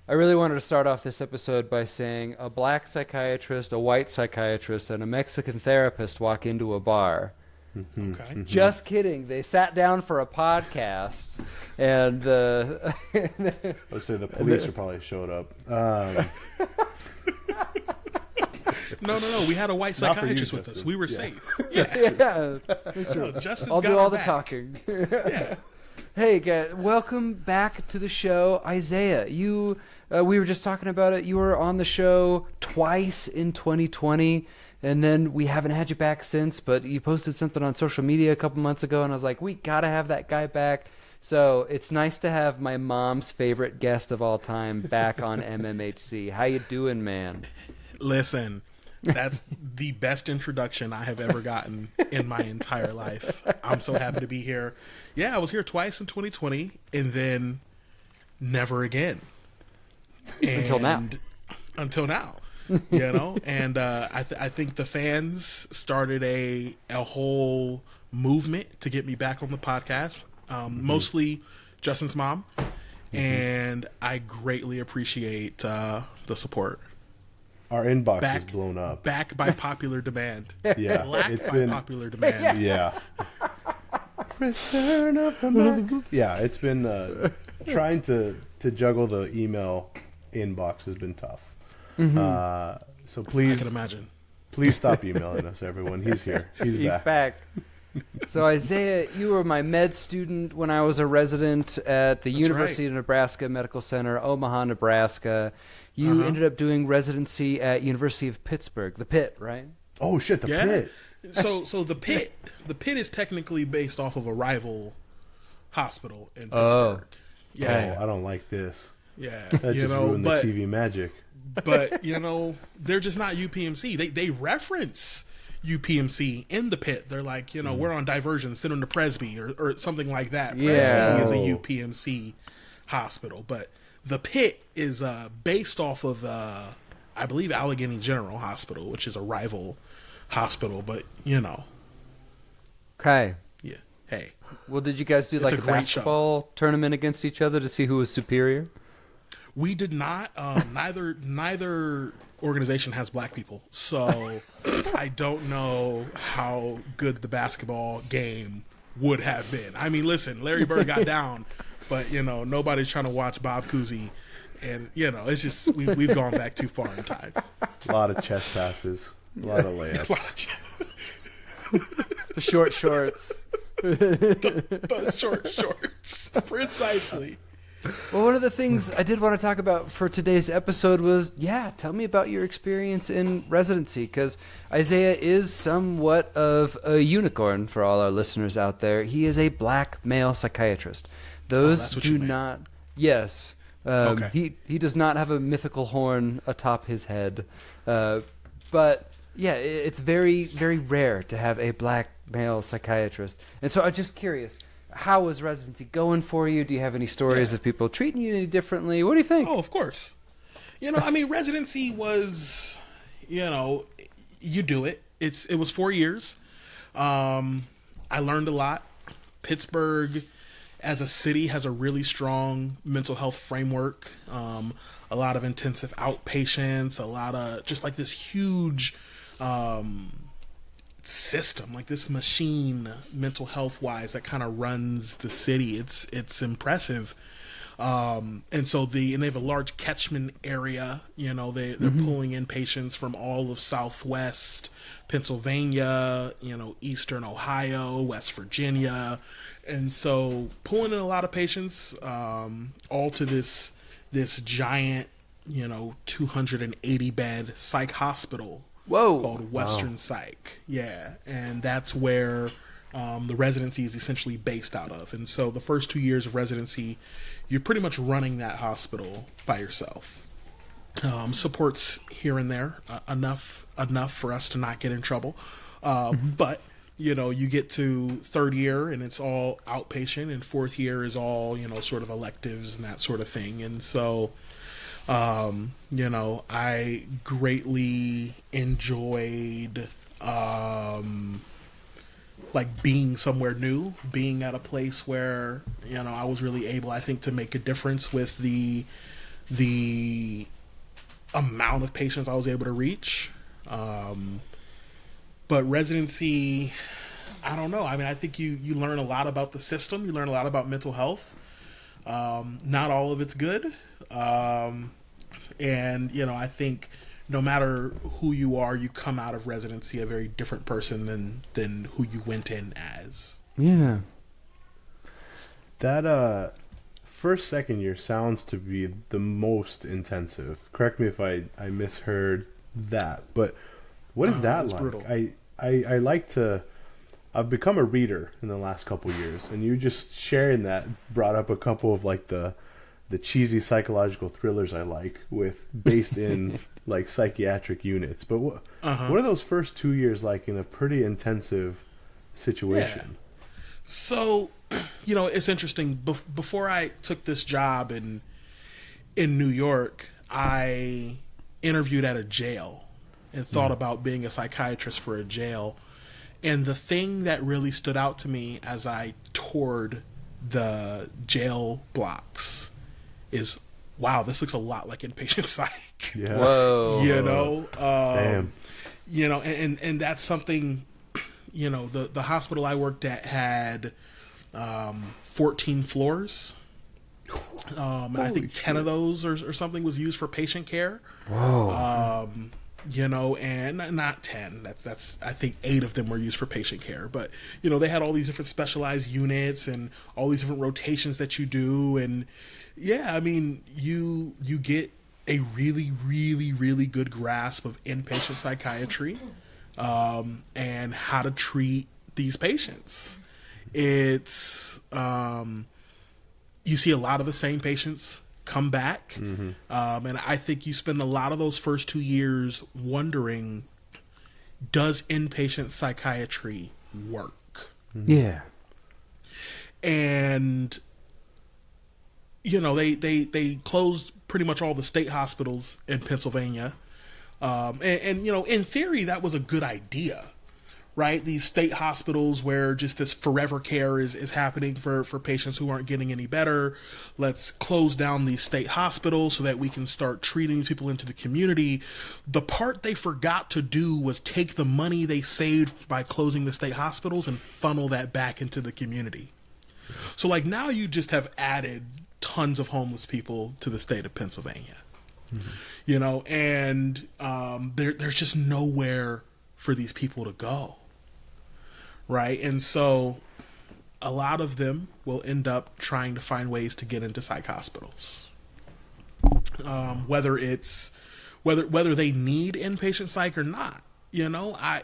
I really wanted to start off this episode by saying a black psychiatrist, a white psychiatrist, and a Mexican therapist walk into a bar. Okay. Just kidding. They sat down for a podcast, and Let's say the police are probably showed up. No. We had a white Not for you, psychiatrist with us. Justin. We were Yeah. safe. yeah, that's true. Justin's I'll got do our all the back. talking. Yeah. Hey, guys, welcome back to the show, Isaiah. We were just talking about it. You were on the show twice in 2020, and then we haven't had you back since. But you posted something on social media a couple months ago, and I was like, we gotta have that guy back. So it's nice to have my mom's favorite guest of all time back on MMHC. How you doing, man? Listen, that's the best introduction I have ever gotten in my entire life. I'm so happy to be here. Yeah, I was here twice in 2020, and then never again. Until now. Until now. You know? And I think the fans started a whole movement to get me back on the podcast. Mostly Justin's mom. And I greatly appreciate the support. Our inbox has blown up. Back by popular demand. Yeah, Black it's by been popular demand. yeah. Return of the Mac. Yeah, it's been trying to juggle the email inbox has been tough. So I please, can imagine. please stop emailing us, everyone. He's here. He's back. back. So Isaiah, you were my med student when I was a resident at the University of Nebraska Medical Center, Omaha, Nebraska. You ended up doing residency at University of Pittsburgh, the Pit, right? Oh shit, the pit. So the pit is technically based off of a rival hospital in Pittsburgh. Yeah. Oh, I don't like this. Yeah. That just ruined the TV magic. But they're just not UPMC. They reference UPMC in the Pit. They're like, we're on diversion, send them to Presby or something like that. Yeah. Presby is a UPMC hospital, but the Pit is based off of I believe Allegheny General Hospital, which is a rival hospital. But Okay. yeah. Hey, Well, did you guys do It's like a a great basketball tournament against each other to see who was superior? we did not. Neither organization has black people, so I don't know how good the basketball game would have been. I mean, listen, Larry Bird got down, but nobody's trying to watch Bob Cousy, and it's just we've gone back too far in time. A lot of chest passes. A lot of layups. The short shorts. The short shorts, precisely. Well, one of the things I did want to talk about for today's episode was, tell me about your experience in residency, because Isaiah is somewhat of a unicorn for all our listeners out there. He is a black male psychiatrist. Those that's what do you meant. not... Yes. Okay. He does not have a mythical horn atop his head. But, it's very, very rare to have a black male psychiatrist. And so I'm just curious... How was residency going for you? Do you have any stories of people treating you any differently? What do you think? Oh, of course. Residency was, you do it. It was 4 years. I learned a lot. Pittsburgh, as a city, has a really strong mental health framework. A lot of intensive outpatients. A lot of just like this huge system, like this machine, mental health wise, that kind of runs the city. It's impressive. And so they have a large catchment area. They're pulling in patients from all of Southwest Pennsylvania, Eastern Ohio, West Virginia, and so pulling in a lot of patients, all to this giant, 280 bed psych hospital. Whoa. Called Western Psych. Yeah, and that's where the residency is essentially based out of. And so the first 2 years of residency, you're pretty much running that hospital by yourself. Supports here and there, enough for us to not get in trouble. But you get to third year and it's all outpatient, and fourth year is all sort of electives and that sort of thing. And so I greatly enjoyed like being somewhere new, being at a place where I was really able, I think, to make a difference with the the amount of patients I was able to reach. But residency, I don't know. I mean, I think you learn a lot about the system. You learn a lot about mental health. Not all of it's good. And, I think no matter who you are, you come out of residency a very different person than who you went in as. Yeah. That first, second year sounds to be the most intensive. Correct me if I misheard that, but what is that like? Brutal. I like to. I've become a reader in the last couple years, and you just sharing that brought up a couple of like the cheesy psychological thrillers I like based in like psychiatric units. But what are those first 2 years like in a pretty intensive situation? Yeah. So, it's interesting. Before I took this job in New York, I interviewed at a jail and thought about being a psychiatrist for a jail. And the thing that really stood out to me as I toured the jail blocks is, wow, this looks a lot like inpatient psych. Yeah. Whoa. Damn. And that's something, the hospital I worked at had 14 floors. And I think 10 of those or something was used for patient care. Whoa. And not 10. That's I think 8 of them were used for patient care. But they had all these different specialized units and all these different rotations that you do. And yeah, I mean, you get a really, really, really good grasp of inpatient psychiatry, and how to treat these patients. It's you see a lot of the same patients come back. And I think you spend a lot of those first 2 years wondering, does inpatient psychiatry work? Yeah. And they closed pretty much all the state hospitals in Pennsylvania. And in theory that was a good idea. Right? These state hospitals where just this forever care is happening for patients who aren't getting any better. Let's close down these state hospitals so that we can start treating these people into the community. The part they forgot to do was take the money they saved by closing the state hospitals and funnel that back into the community. So like now you just have added tons of homeless people to the state of Pennsylvania. And there's just nowhere for these people to go. Right. And so a lot of them will end up trying to find ways to get into psych hospitals. Whether they need inpatient psych or not, I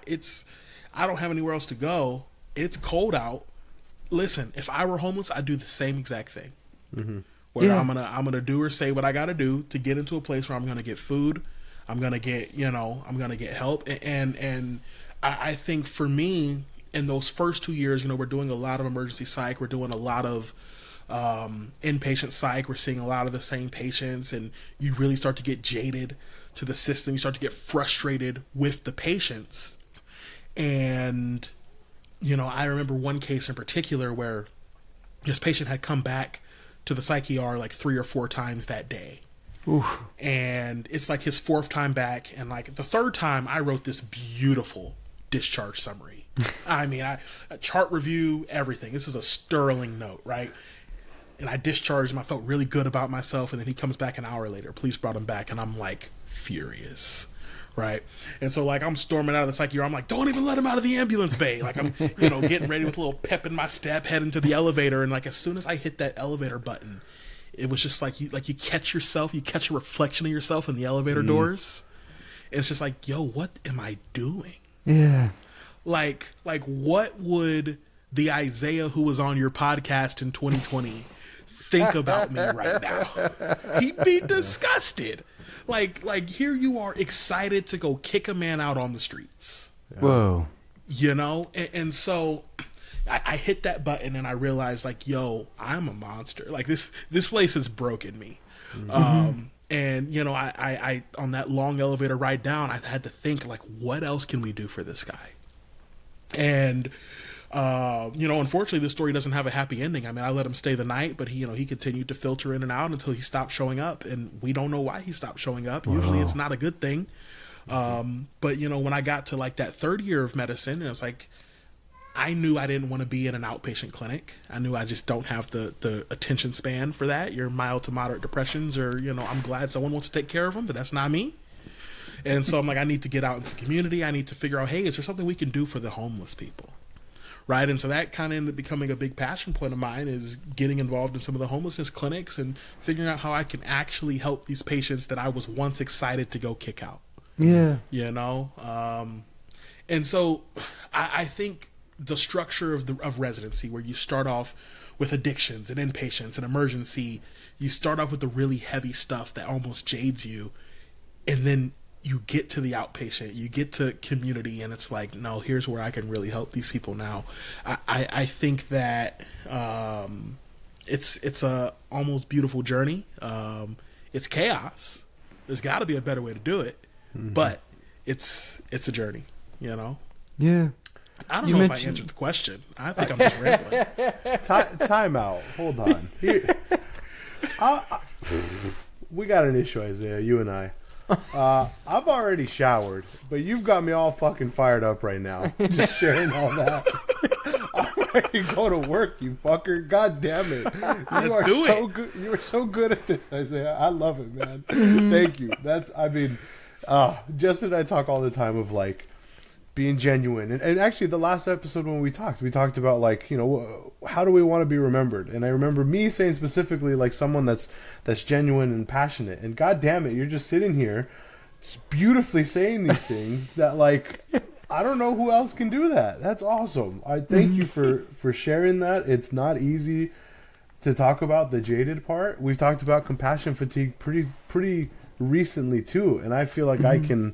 don't have anywhere else to go. It's cold out. Listen, if I were homeless, I'd do the same exact thing. Where I'm gonna do or say what I gotta do to get into a place where I'm gonna get food, I'm gonna get help, and I think for me, in those first 2 years, we're doing a lot of emergency psych. We're doing a lot of inpatient psych. We're seeing a lot of the same patients, and you really start to get jaded to the system. You start to get frustrated with the patients. And, I remember one case in particular where this patient had come back to the psych ER like 3 or 4 times that day. Oof. And it's like his 4th time back. And like the 3rd time I wrote this beautiful discharge summary. I mean, a chart review, everything. This is a sterling note, right? And I discharged him. I felt really good about myself. And then he comes back an hour later. Police brought him back. And I'm like furious, right? And so like I'm storming out of the psych ER. I'm like, don't even let him out of the ambulance bay. Like I'm, getting ready with a little pep in my step, heading to the elevator. And like as soon as I hit that elevator button, it was just like you catch yourself. You catch a reflection of yourself in the elevator doors. And it's just like, yo, what am I doing? Yeah. Like what would the Isaiah who was on your podcast in 2020 think about me right now? He'd be disgusted. Like here you are excited to go kick a man out on the streets. Whoa. And so I hit that button and I realized like, yo, I'm a monster. Like this place has broken me. And I on that long elevator ride down, I had to think like, what else can we do for this guy? And Unfortunately, this story doesn't have a happy ending. I mean, I let him stay the night, but he continued to filter in and out until he stopped showing up, and we don't know why he stopped showing up. Wow. Usually, it's not a good thing. But when I got to like that third year of medicine, it was like I knew I didn't want to be in an outpatient clinic. I knew I just don't have the attention span for that. Your mild to moderate depressions, or I'm glad someone wants to take care of them, but that's not me. And so I'm like, I need to get out into the community. I need to figure out, hey, is there something we can do for the homeless people? Right. And so that kind of ended up becoming a big passion point of mine, is getting involved in some of the homelessness clinics and figuring out how I can actually help these patients that I was once excited to go kick out. Yeah. And so I think the structure of residency, where you start off with addictions and inpatients and emergency, you start off with the really heavy stuff that almost jades you. And then you get to the outpatient, you get to community, and it's like, no, here's where I can really help these people now. I think that it's a almost beautiful journey. It's chaos. There's got to be a better way to do it, but it's a journey, Yeah. I don't know if I answered the question. I think I'm just rambling. Time out. Hold on. We got an issue, Isaiah, you and I. I've already showered, but you've got me all fucking fired up right now. Just sharing all that. I'm ready to go to work, you fucker. God damn it. You are so good at this, Isaiah. I love it, man. Thank you. Justin and I talk all the time of like being genuine. And actually the last episode when we talked about like, how do we want to be remembered? And I remember me saying specifically like someone that's genuine and passionate. And God damn it, you're just sitting here beautifully saying these things that like, I don't know who else can do that. That's awesome. I thank you for sharing that. It's not easy to talk about the jaded part. We've talked about compassion fatigue pretty recently too. And I feel like I can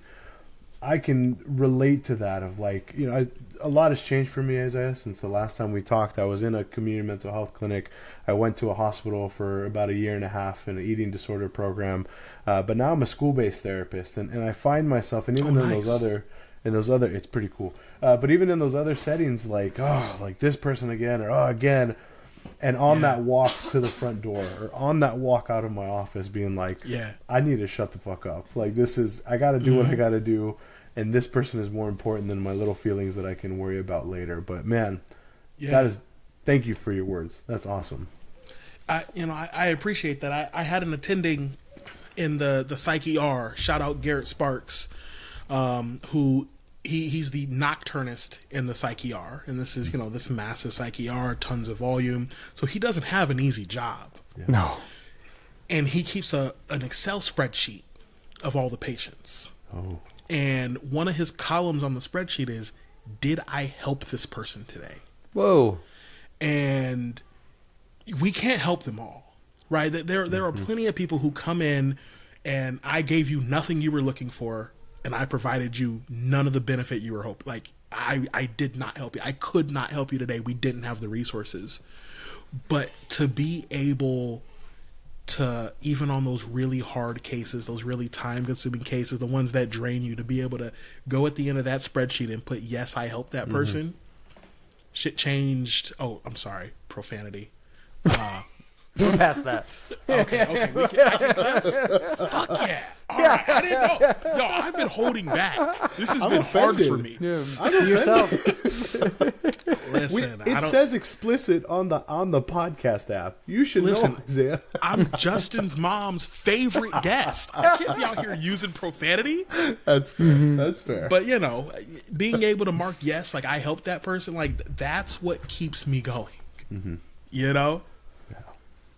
relate to that of like, a lot has changed for me, Isaiah, since the last time we talked. I was in a community mental health clinic. I went to a hospital for about 1.5 years in an eating disorder program. But now I'm a school-based therapist, and I find myself, and even in those other, it's pretty cool. But even in those other settings, like this person again, or again, and on that walk to the front door, or on that walk out of my office, being like, I need to shut the fuck up. Like I got to do what I got to do. And this person is more important than my little feelings that I can worry about later. But man, thank you for your words. That's awesome. I appreciate that. I had an attending in the Psych ER, shout out Garrett Sparks, who he's the nocturnist in the Psych ER. And this is, this massive Psych ER, tons of volume. So he doesn't have an easy job. Yeah. No. And he keeps an Excel spreadsheet of all the patients. Oh. And one of his columns on the spreadsheet is, did I help this person today? Whoa. And we can't help them all, right? There are plenty of people who come in and I gave you nothing you were looking for, and I provided you none of the benefit you were hoping. Like, I did not help you. I could not help you today. We didn't have the resources. But to be able to, even on those really hard cases, those really time-consuming cases, the ones that drain you, to be able to go at the end of that spreadsheet and put, yes, I helped that person. Shit changed. Oh, I'm sorry. Profanity. We're past that. Okay. I can cuss. Fuck yeah. All right. I didn't know. Yo, I've been holding back. This has been hard for me. Yeah. Yourself. Listen, it says explicit on the podcast app. You should know, Isaiah. I'm Justin's mom's favorite guest. I can't be out here using profanity. That's fair. That's fair. But being able to mark yes, like I helped that person, like that's what keeps me going.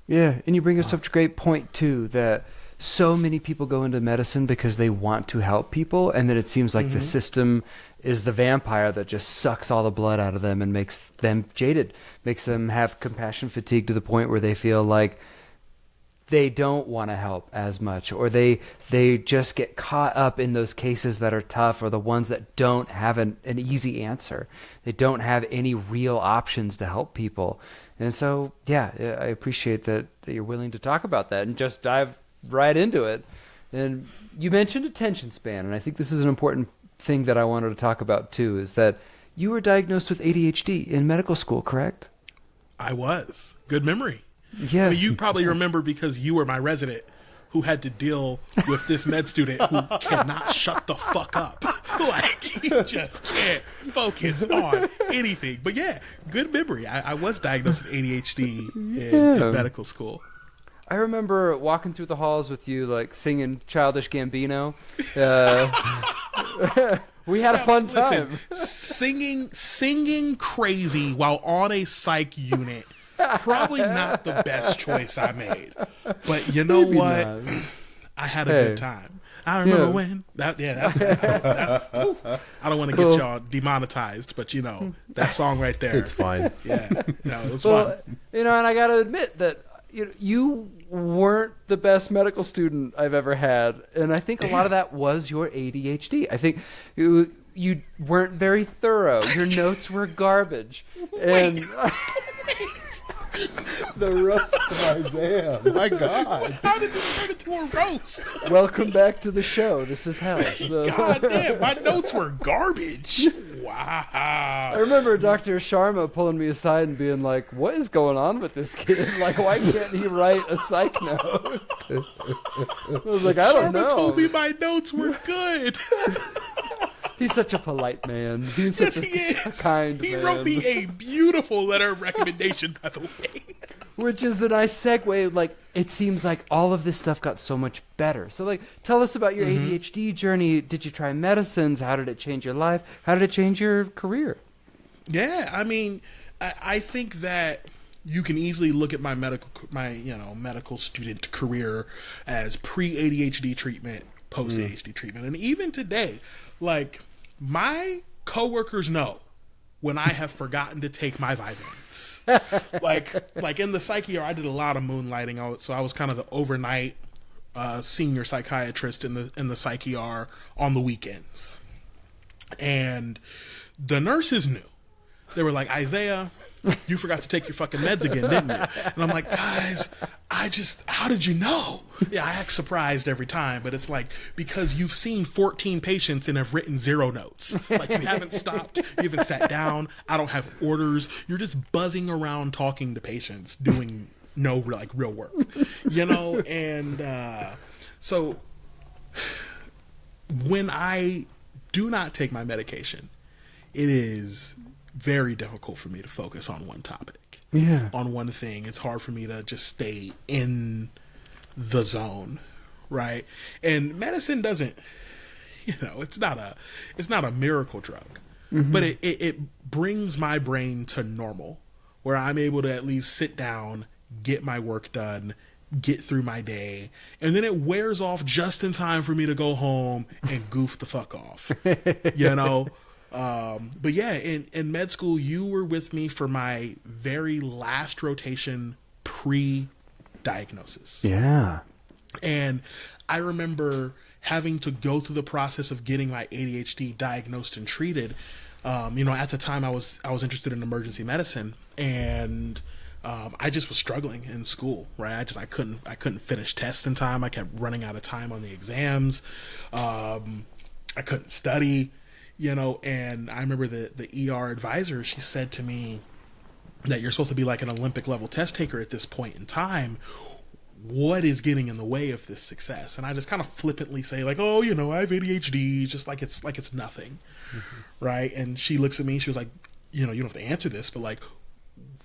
Yeah, and you bring up such a great point too, that so many people go into medicine because they want to help people, and then it seems like the system is the vampire that just sucks all the blood out of them and makes them jaded, makes them have compassion fatigue to the point where they feel like they don't want to help as much, or they just get caught up in those cases that are tough, or the ones that don't have an easy answer. They don't have any real options to help people. And so, I appreciate that you're willing to talk about that and just dive right into it. And you mentioned attention span, and I think this is an important thing that I wanted to talk about too, is that you were diagnosed with ADHD in medical school, correct? I was. Good memory. Yes. I mean, you probably remember because you were my resident who had to deal with this med student who cannot shut the fuck up. Like, he just can't focus on anything. But yeah, good memory. I was diagnosed with ADHD in medical school. I remember walking through the halls with you, like, singing Childish Gambino. We had a fun time. Listen, singing crazy while on a psych unit, probably not the best choice I made. But you know what? I had a good time. I remember when that's I don't want to get y'all demonetized, but you know, that song right there. It's fine. Yeah. No, it was fun. You know, and I got to admit that you weren't the best medical student I've ever had, and I think a lot of that was your ADHD. I think you weren't very thorough. Your notes were garbage. And The roast of Isaiah. My God. How did this turn into a roast? Welcome back to the show. This is hell. God damn, my notes were garbage. Wow. I remember Dr. Sharma pulling me aside and being like, what is going on with this kid? Like, why can't he write a psych note? I was like, I don't know. Sharma told me my notes were good. He's such a polite man. He's such a kind man. He wrote me a beautiful letter of recommendation, by the way. Which is a nice segue. Like, it seems like all of this stuff got so much better. So, like, tell us about your ADHD journey. Did you try medicines? How did it change your life? How did it change your career? Yeah, I mean, I think that you can easily look at my medical student career as pre-ADHD treatment, post-ADHD treatment. And even today, like, my coworkers know when I have forgotten to take my vitamins. like in the psych ER, I did a lot of moonlighting. So I was kind of the overnight senior psychiatrist in the psych ER on the weekends. And the nurses knew. They were like, Isaiah, you forgot to take your fucking meds again, didn't you? And I'm like, guys, how did you know? Yeah, I act surprised every time, but it's like, because you've seen 14 patients and have written 0 notes. Like, you haven't stopped, you haven't sat down, I don't have orders, you're just buzzing around talking to patients, doing no, like, real work, you know? And so when I do not take my medication, it is very difficult for me to focus on one topic. Yeah. On one thing. It's hard for me to just stay in the zone, right? And medicine doesn't, it's not a miracle drug, but it brings my brain to normal, where I'm able to at least sit down, get my work done, get through my day, and then it wears off just in time for me to go home and goof the fuck off, But yeah, in med school, you were with me for my very last rotation pre-diagnosis. Yeah. And I remember having to go through the process of getting my ADHD diagnosed and treated. At the time I was interested in emergency medicine, and I just was struggling in school, right? I couldn't finish tests in time. I kept running out of time on the exams. I couldn't study. And I remember the ER advisor, she said to me that you're supposed to be like an Olympic level test taker at this point in time. What is getting in the way of this success? And I just kind of flippantly say, like, oh, I have ADHD, just like it's nothing. Right? And she looks at me, she was like, you don't have to answer this, but like,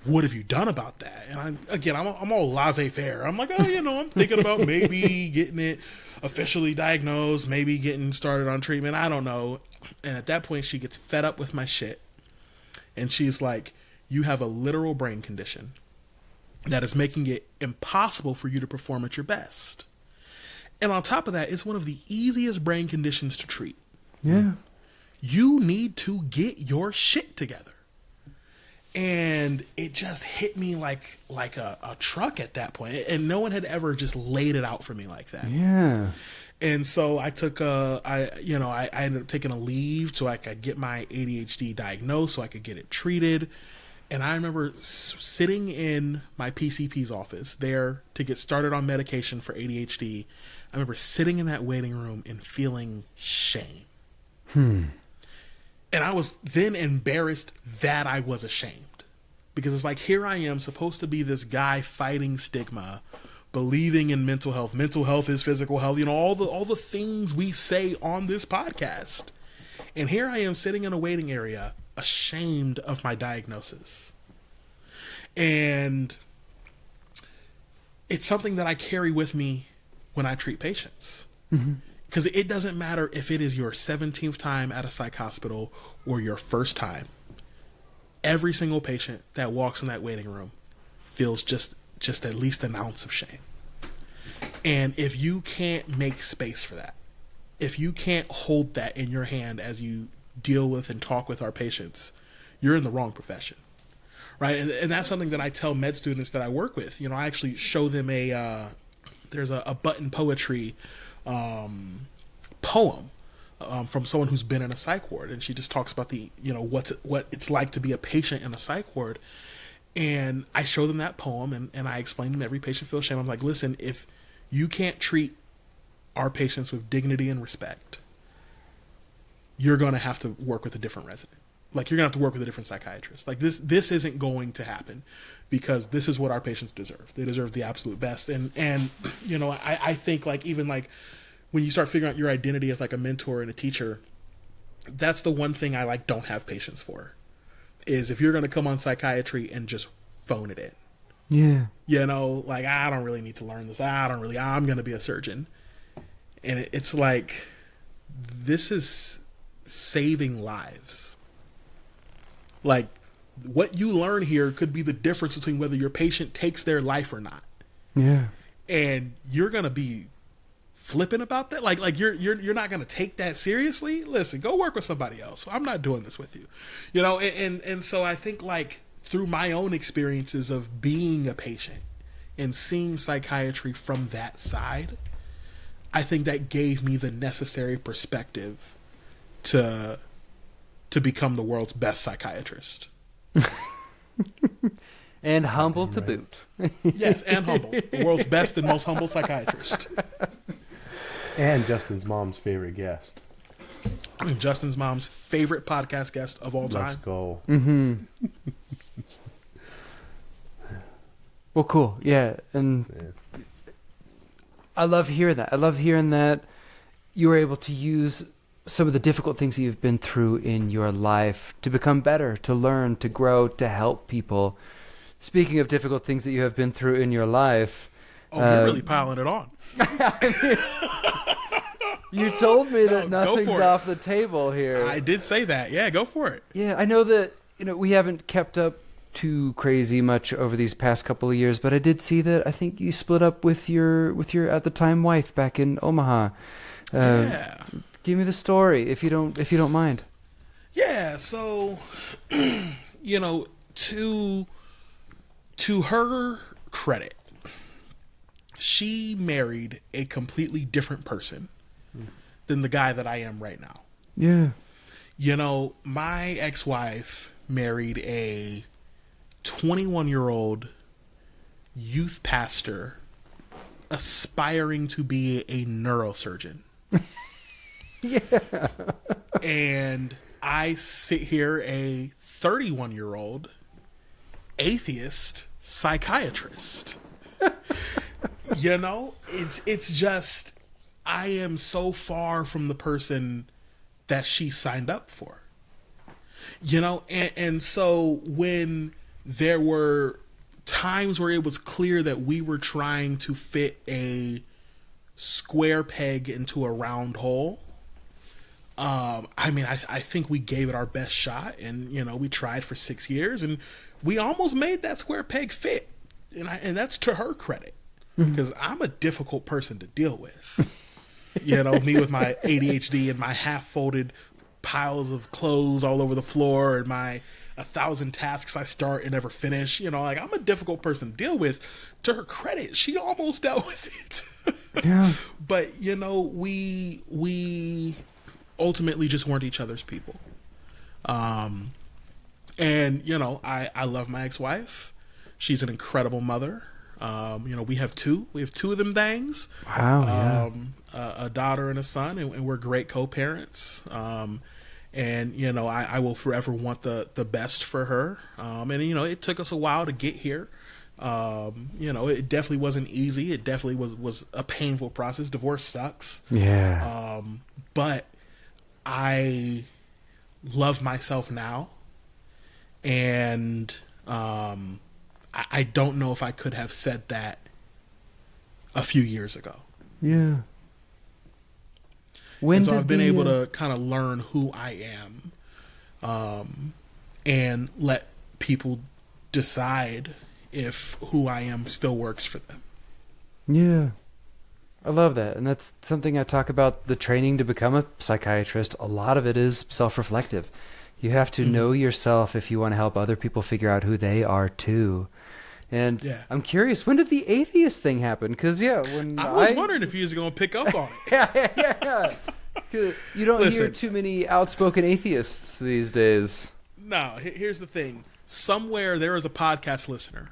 what have you done about that? And I'm all laissez-faire. I'm like, oh, I'm thinking about maybe getting it officially diagnosed, maybe getting started on treatment. I don't know. And at that point, she gets fed up with my shit. And she's like, you have a literal brain condition that is making it impossible for you to perform at your best. And on top of that, it's one of the easiest brain conditions to treat. Yeah. You need to get your shit together. And it just hit me like a truck at that point. And no one had ever just laid it out for me like that. Yeah. And so I took I ended up taking a leave so I could get my ADHD diagnosed, so I could get it treated. And I remember sitting in my PCP's office there to get started on medication for ADHD. I remember sitting in that waiting room and feeling shame. And And I was then embarrassed that I was ashamed, because it's like, here I am supposed to be this guy fighting stigma, believing in mental health. Mental health is physical health, all the things we say on this podcast. And here I am sitting in a waiting area, ashamed of my diagnosis. And it's something that I carry with me when I treat patients. Because it doesn't matter if it is your 17th time at a psych hospital or your first time. Every single patient that walks in that waiting room feels just at least an ounce of shame. And if you can't make space for that, if you can't hold that in your hand as you deal with and talk with our patients, you're in the wrong profession. Right? And that's something that I tell med students that I work with. I actually show them there's a button poetry poem from someone who's been in a psych ward, and she just talks about what it's like to be a patient in a psych ward. And I show them that poem, and I explain to them every patient feels shame. I'm like, listen, if you can't treat our patients with dignity and respect, you're going to have to work with a different resident. Like, you're going to have to work with a different psychiatrist. Like, this isn't going to happen, because this is what our patients deserve. They deserve the absolute best. And I think, like, even like when you start figuring out your identity as like a mentor and a teacher, that's the one thing I don't have patience for, is if you're going to come on psychiatry and just phone it in. Yeah. Like, I don't really need to learn this. I'm going to be a surgeon. And it's like, this is saving lives. Like, what you learn here could be the difference between whether your patient takes their life or not. Yeah. And you're going to be flippant about that. Like you're not going to take that seriously. Listen, go work with somebody else. I'm not doing this with you. And so I think, like, through my own experiences of being a patient and seeing psychiatry from that side, I think that gave me the necessary perspective to become the world's best psychiatrist. And humble to boot. Yes, and humble. The world's best and most humble psychiatrist. And Justin's mom's favorite guest. Justin's mom's favorite podcast guest of all time. Let's go. Mm-hmm. Well, cool. Yeah. And I love hearing that. I love hearing that you were able to use some of the difficult things that you've been through in your life to become better, to learn, to grow, to help people. Speaking of difficult things that you have been through in your life. Oh, you're really piling it on. You told me that nothing's off the table here. I did say that. Yeah, go for it. Yeah, I know that we haven't kept up too crazy much over these past couple of years, but I did see that I think you split up with your at the time wife back in Omaha. Yeah. Give me the story if you don't mind. Yeah, so to her credit, she married a completely different person than the guy that I am right now. Yeah. My ex-wife married a 21-year-old youth pastor aspiring to be a neurosurgeon. Yeah. And I sit here, a 31-year-old atheist psychiatrist. It's just, I am so far from the person that she signed up for. And so when there were times where it was clear that we were trying to fit a square peg into a round hole, I think we gave it our best shot, and we tried for 6 years, and we almost made that square peg fit, and that's to her credit, because I'm a difficult person to deal with. Me with my ADHD and my half-folded piles of clothes all over the floor and my 1,000 tasks I start and never finish. I'm a difficult person to deal with. To her credit, she almost dealt with it. Yeah. But we ultimately just weren't each other's people. And I love my ex-wife. She's an incredible mother. We have two of them things. Wow. A daughter and a son, and we're great co-parents. And, you know, I will forever want the best for her. And, you know, it took us a while to get here. You know, it definitely wasn't easy. It definitely was a painful process. Divorce sucks. Yeah. But I love myself now. And I don't know if I could have said that a few years ago. Yeah. And so I've been able to kind of learn who I am, and let people decide if who I am still works for them. Yeah. I love that. And that's something I talk about, the training to become a psychiatrist. A lot of it is self-reflective. You have to know yourself if you want to help other people figure out who they are too. And I'm curious, when did the atheist thing happen? Because, when I was wondering if you was going to pick up on it. yeah. You don't hear too many outspoken atheists these days. No, here's the thing. Somewhere there is a podcast listener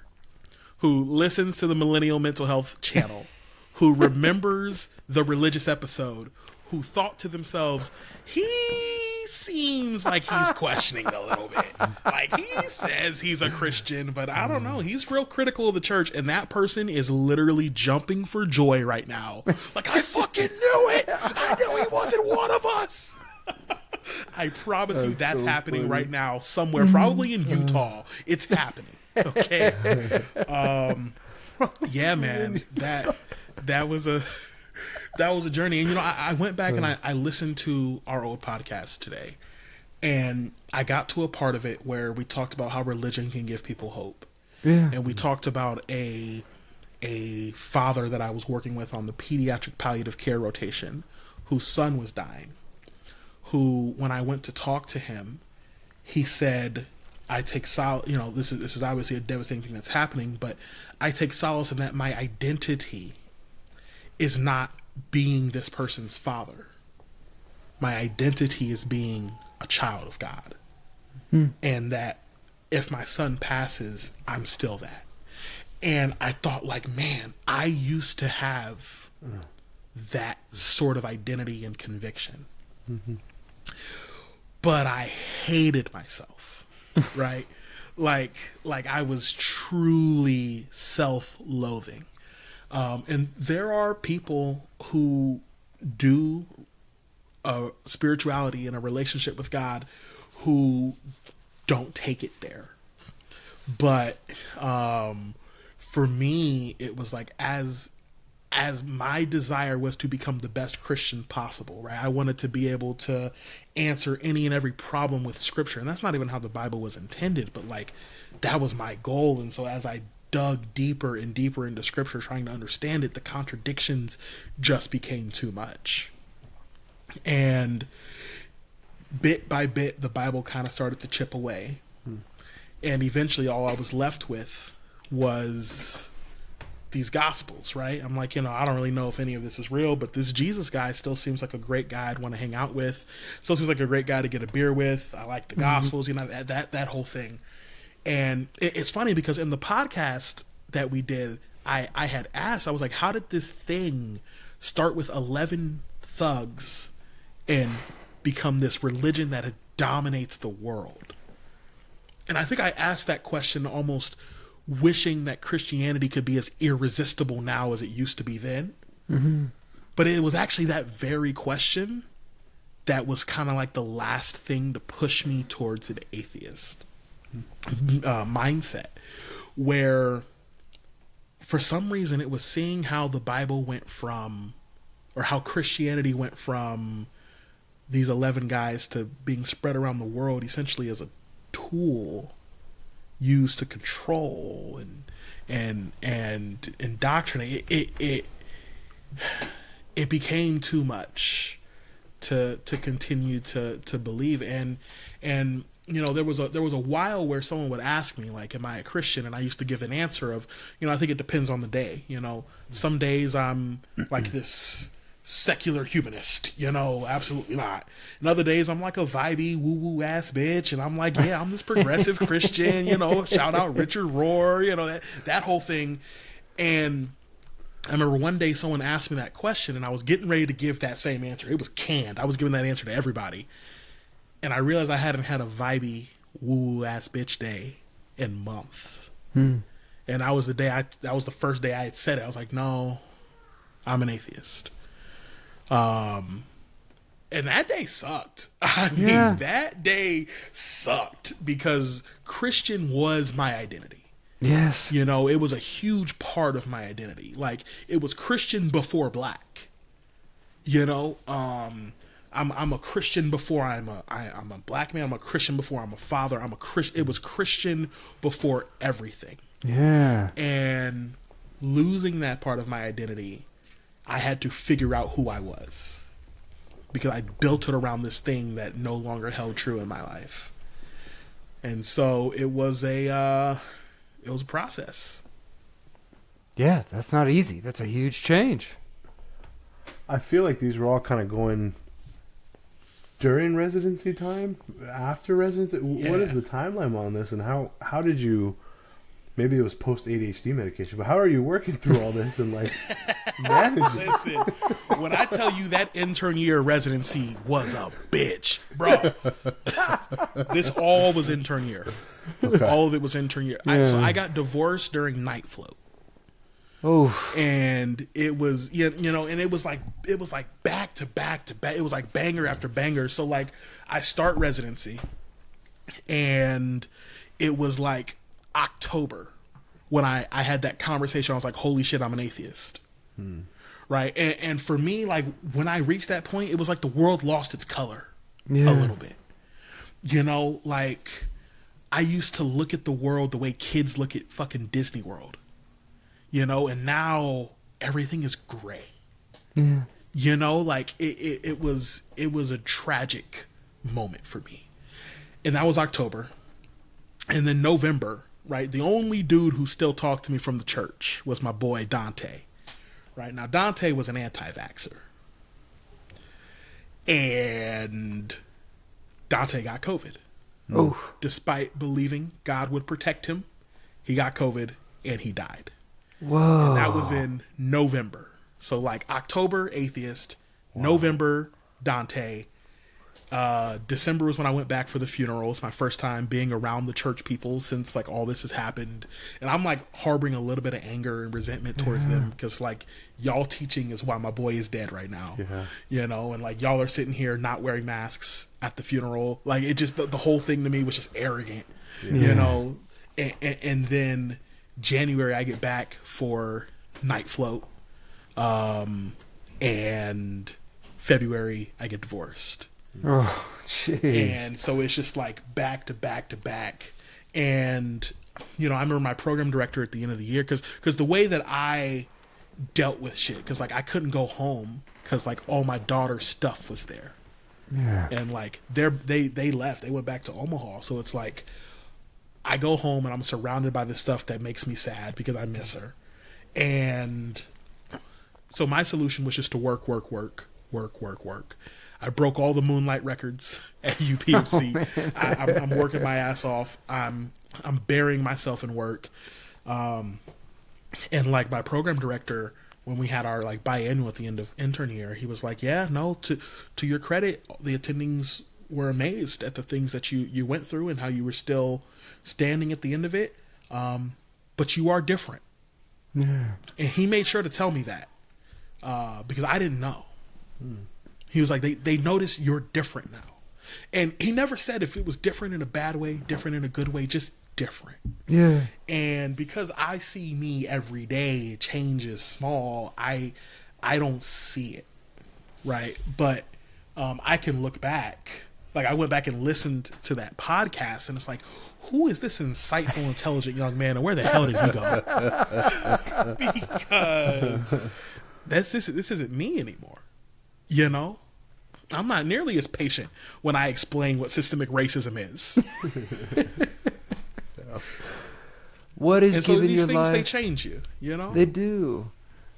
who listens to the Millennial Mental Health channel, who remembers the religious episode, who thought to themselves, he seems like he's questioning a little bit. Like, he says he's a Christian, but I don't know. He's real critical of the church, and that person is literally jumping for joy right now. Like, I fucking knew it! I knew he wasn't one of us! I promise you that's so happening funny right now somewhere, probably in Utah. It's happening. Okay? Yeah, man. That was a journey. And, you know, I went back and I listened to our old podcast today. And I got to a part of it where we talked about how religion can give people hope. Yeah. And we talked about a father that I was working with on the pediatric palliative care rotation whose son was dying. Who, when I went to talk to him, he said, I take solace, you know, this is obviously a devastating thing that's happening, but I take solace in that my identity is not being this person's father. My identity is being a child of God. And that if my son passes, I'm still that. And I thought, like, man, I used to have that sort of identity and conviction. But I hated myself, right? Like I was truly self-loathing. And there are people who do spirituality and a relationship with God who don't take it there. But for me, it was like as my desire was to become the best Christian possible, right? I wanted to be able to answer any and every problem with Scripture. And that's not even how the Bible was intended, but like that was my goal. And so as I dug deeper and deeper into Scripture, trying to understand it, the contradictions just became too much. And bit by bit, the Bible kind of started to chip away. And eventually all I was left with was these Gospels, right? I'm like, you know, I don't really know if any of this is real, but this Jesus guy still seems like a great guy I'd want to hang out with. Still seems like a great guy to get a beer with. I like the Gospels, you know, that whole thing. And it's funny because in the podcast that we did, I had asked, I was like, how did this thing start with 11 thugs and become this religion that dominates the world? And I think I asked that question almost wishing that Christianity could be as irresistible now as it used to be then. But it was actually that very question that was kind of like the last thing to push me towards an atheist mindset, where for some reason it was seeing how the Bible went from, or how Christianity went from these 11 guys to being spread around the world essentially as a tool used to control and indoctrinate. It became too much to continue to believe. And you know, there was a while where someone would ask me, like, am I a Christian? And I used to give an answer of, you know, I think it depends on the day. You know, some days I'm like this secular humanist, you know, absolutely not. And other days I'm like a vibey woo-woo ass bitch, and I'm like, yeah, I'm this progressive Christian, you know, shout out Richard Rohr, you know, that whole thing. And I remember one day someone asked me that question, and I was getting ready to give that same answer. It was canned. I was giving that answer to everybody. and I realized I hadn't had a vibey woo ass bitch day in months. Hmm. And that was the first day I had said it. I was like, no, I'm an atheist. And that day sucked. I mean, that day sucked because Christian was my identity. Yes. You know, it was a huge part of my identity. Like, it was Christian before black. You know, I'm a Christian before I'm a black man. I'm a Christian before I'm a father. I'm a Christian. It was Christian before everything. Yeah. And losing that part of my identity, I had to figure out who I was, because I built it around this thing that no longer held true in my life. And so it was a process. Yeah, that's not easy. That's a huge change. I feel like these were all kind of going during residency time, after residency. Yeah. What is the timeline on this, and how did you? Maybe it was post ADHD medication, but how are you working through all this and like managing? Listen, when I tell you that intern year residency was a bitch, bro. This all was intern year. Okay. All of it was intern year. Yeah. So I got divorced during night float. Oh. And it was, you know, and it was like back to back to back. It was like banger after banger. So like I start residency, and it was like October when I had that conversation. I was like, holy shit, I'm an atheist. Right. And for me, like when I reached that point, it was like the world lost its color a little bit. You know, like I used to look at the world the way kids look at fucking Disney World. You know, and now everything is gray. Yeah. You know, like it was a tragic moment for me. And that was October. And then November, right? The only dude who still talked to me from the church was my boy Dante. Right? Now Dante was an anti-vaxxer. And Dante got COVID. Oh. Despite believing God would protect him, he got COVID and he died. Whoa. And that was in November. So like October, atheist. November, Dante. December was when I went back for the funeral. It's my first time being around the church people since like all this has happened. And I'm like harboring a little bit of anger and resentment towards them, because like y'all teaching is why my boy is dead right now. Yeah. You know, and like y'all are sitting here not wearing masks at the funeral. Like it just, the whole thing to me was just arrogant, you know. And then January I get back for night float. And February I get divorced. Oh, jeez. And so it's just like back to back to back. And, you know, I remember my program director at the end of the year, because the way that I dealt with shit, because like I couldn't go home because like all my daughter's stuff was there. Yeah. And like they left, they went back to Omaha. So it's like I go home and I'm surrounded by the stuff that makes me sad because I miss her. And so my solution was just to work. I broke all the Moonlight records at UPMC. I'm working my ass off. I'm burying myself in work. And like my program director, when we had our like biannual at the end of intern year, he was like, yeah, no, to your credit, the attendings were amazed at the things that you went through and how you were still standing at the end of it. But you are different. Yeah. And he made sure to tell me that, because I didn't know. He was like, they notice you're different now. And he never said if it was different in a bad way, different in a good way, just different. Yeah. And because I see me every day, change is small, I don't see it, right? But I can look back. Like I went back and listened to that podcast, and it's like, who is this insightful, intelligent young man, and where the hell did he go? Because this isn't me anymore. You know? I'm not nearly as patient when I explain what systemic racism is. What is And so giving these your things, life? they change you, you know? They do.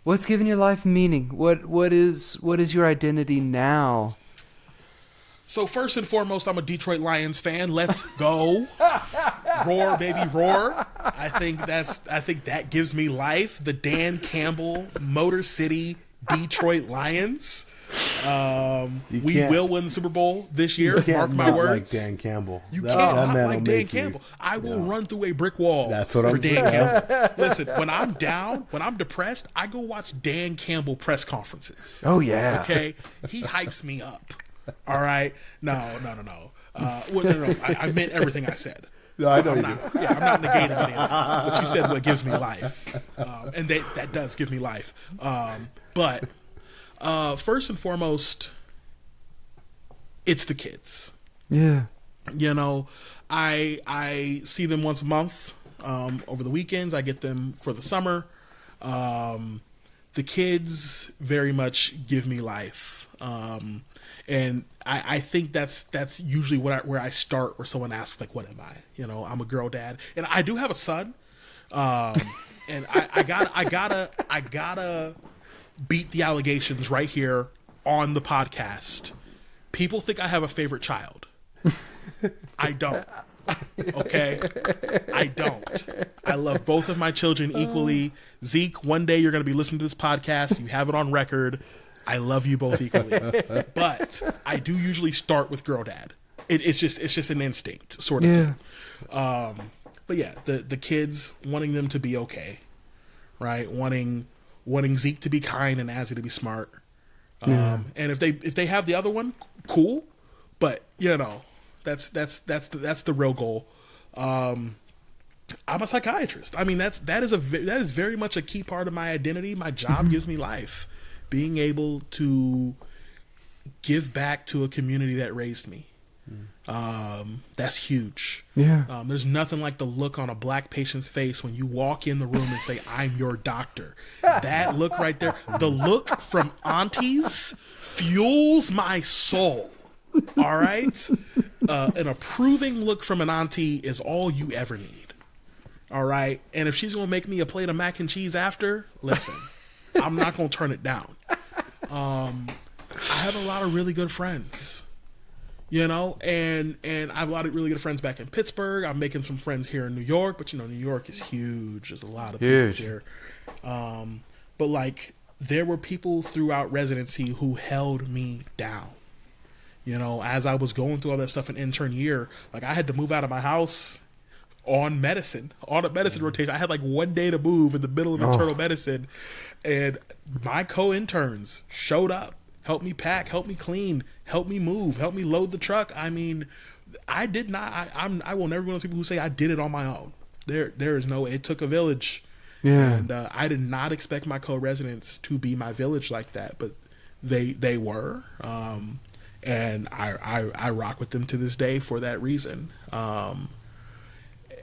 What's giving your life meaning? What is your identity now? So first and foremost, I'm a Detroit Lions fan. Let's go. Roar, baby, roar. I think that gives me life. The Dan Campbell, Motor City, Detroit Lions. We will win the Super Bowl this year. Mark my words. Like Dan Campbell. You can't not like Dan Campbell. I will run through a brick wall. That's what for I'm Dan saying. Campbell. Listen, when I'm down, when I'm depressed, I go watch Dan Campbell press conferences. Oh yeah. Okay, he hypes me up. All right. No. Well, no. I meant everything I said. No, I know I'm you not. Yeah, I'm not negating any of that. But you said what gives me life, and that does give me life. But first and foremost, it's the kids. Yeah. You know, I see them once a month. Over the weekends, I get them for the summer. The kids very much give me life. And I think that's usually where I start, where someone asks, like, what am I? You know, I'm a girl dad, and I do have a son. And I gotta beat the allegations right here on the podcast. People think I have a favorite child. I don't. Okay? I don't. I love both of my children equally. Zeke, one day you're going to be listening to this podcast. You have it on record. I love you both equally. But I do usually start with girl dad. It's just an instinct sort of thing. But yeah, the kids, wanting them to be okay, right? Wanting Zeke to be kind and Azzy to be smart. And if they have the other one, cool. But you know, that's the real goal. I'm a psychiatrist. I mean, that is very much a key part of my identity. My job gives me life. Being able to give back to a community that raised me. That's huge. Yeah. There's nothing like the look on a black patient's face when you walk in the room and say, I'm your doctor. That look right there, the look from aunties fuels my soul. All right? An approving look from an auntie is all you ever need. All right? And if she's going to make me a plate of mac and cheese after, listen, I'm not going to turn it down. I have a lot of really good friends. You know, and I have a lot of really good friends back in Pittsburgh. I'm making some friends here in New York, but you know, New York is huge. There's a lot of people here. But like, there were people throughout residency who held me down. You know, as I was going through all that stuff in intern year, like I had to move out of my house on a medicine rotation. I had like 1 day to move in the middle of internal medicine, and my co-interns showed up. Help me pack, help me clean, help me move, help me load the truck. I mean, I did not. I will never be one of those people who say I did it on my own. There is no way. It took a village. Yeah. And I did not expect my co-residents to be my village like that, but they were. And I rock with them to this day for that reason.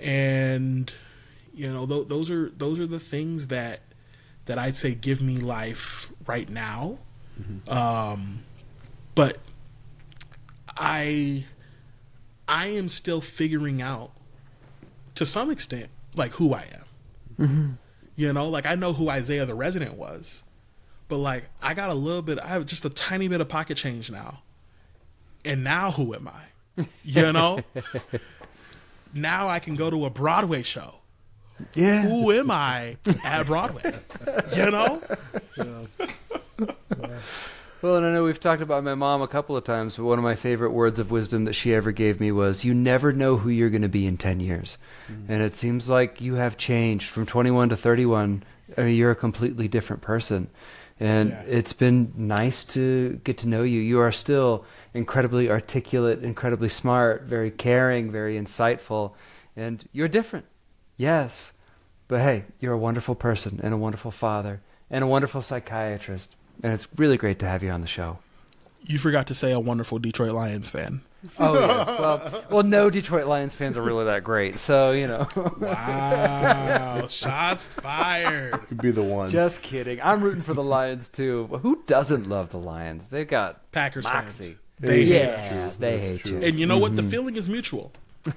And you know, those are the things that I'd say give me life right now. But I am still figuring out, to some extent, like who I am. You know, like I know who Isaiah the resident was, but like I have just a tiny bit of pocket change now. And now who am I? You know? Now I can go to a Broadway show. Yeah. Who am I at Broadway? You know? Well, and I know we've talked about my mom a couple of times, but one of my favorite words of wisdom that she ever gave me was, you never know who you're going to be in 10 years. And it seems like you have changed from 21 to 31. I mean, you're a completely different person. And it's been nice to get to know you. You are still incredibly articulate, incredibly smart, very caring, very insightful. And you're different. Yes. But hey, you're a wonderful person and a wonderful father and a wonderful psychiatrist. And it's really great to have you on the show. You forgot to say a wonderful Detroit Lions fan. Oh, yes. Well, no Detroit Lions fans are really that great. So, you know. Wow. Shots fired. Could be the one. Just kidding. I'm rooting for the Lions, too. Who doesn't love the Lions? They've got Packers moxie. fans. They hate Yeah, they hate you. And you know what? The feeling is mutual.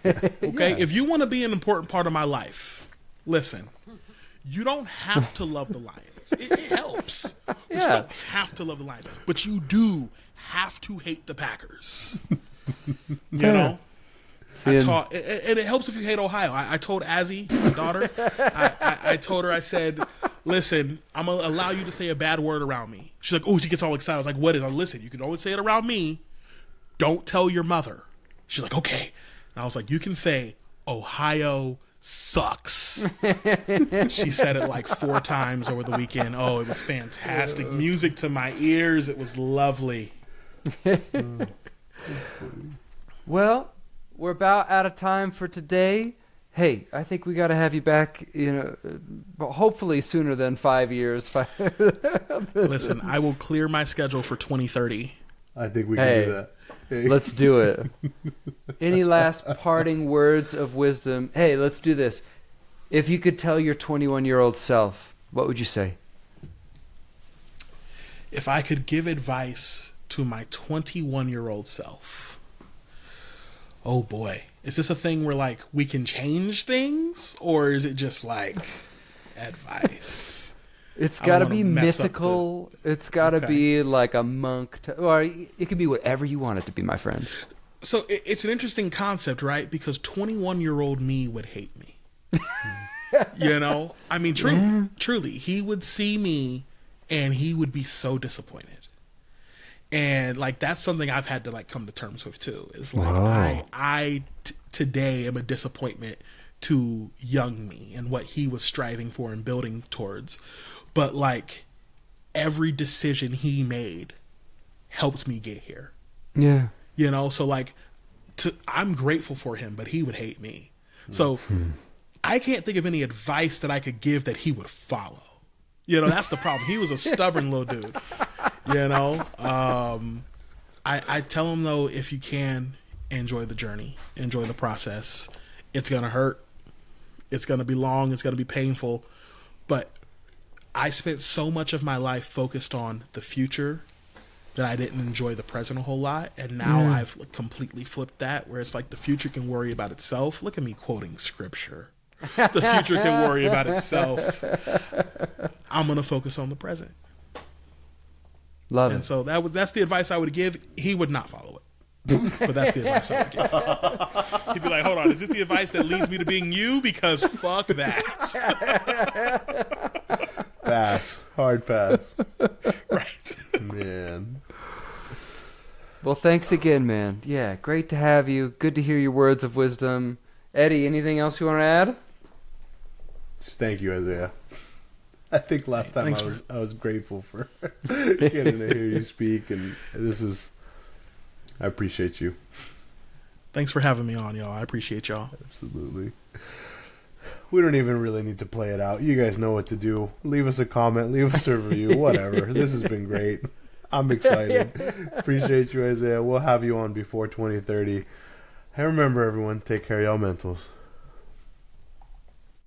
Okay? If you want to be an important part of my life, listen, you don't have to love the Lions. It helps. But you don't have to love the Lions. But you do have to hate the Packers. You know? I taught, and it helps if you hate Ohio. I told Azzy, my daughter, I told her, I said, listen, I'm going to allow you to say a bad word around me. She's like, oh, she gets all excited. I was like, what is it? Listen, you can always say it around me. Don't tell your mother. She's like, okay. And I was like, you can say, Ohio sucks. She said it like 4 times over the weekend. Oh, it was fantastic. Music to my ears. It was lovely. Well, we're about out of time for today. Hey, I think we got to have you back, hopefully sooner than 5 years. Listen, I will clear my schedule for 2030. I think we can do that. Hey. Let's do it. Any last parting words of wisdom? Hey, let's do this. If you could tell your 21-year-old self, what would you say? If I could give advice to my 21-year-old self, oh boy, is this a thing where like we can change things, or is it just like advice? It's got to be mythical. It's got to be like a monk, or it can be whatever you want it to be, my friend. So it's an interesting concept, right? Because 21-year-old me would hate me. I mean, truly, he would see me and he would be so disappointed. And like, that's something I've had to like come to terms with too. Is like, I today am a disappointment to young me and what he was striving for and building towards. But like, every decision he made helped me get here. Yeah. So like, I'm grateful for him, but he would hate me. So I can't think of any advice that I could give that he would follow. That's the problem. He was a stubborn little dude. I tell him though, if you can, enjoy the journey, enjoy the process. It's gonna hurt. It's gonna be long. It's gonna be painful. But I spent so much of my life focused on the future that I didn't enjoy the present a whole lot. And now I've completely flipped that, where it's like the future can worry about itself. Look at me quoting scripture. The future can worry about itself. I'm going to focus on the present. Love it. And so that's the advice I would give. He would not follow it. But that's the advice I would give. He'd be like, hold on, is this the advice that leads me to being you? Because fuck that. Pass. Hard pass. Right. Man. Well, thanks again, man. Yeah, great to have you. Good to hear your words of wisdom. Eddie, anything else you want to add? Just thank you, Isaiah. I think last time I was grateful for getting to hear you speak, and I appreciate you. Thanks for having me on, y'all. I appreciate y'all. Absolutely. We don't even really need to play it out. You guys know what to do. Leave us a comment, leave us a review, whatever. This has been great. I'm excited. Appreciate you, Isaiah. We'll have you on before 2030. And remember, everyone, take care of y'all mentals.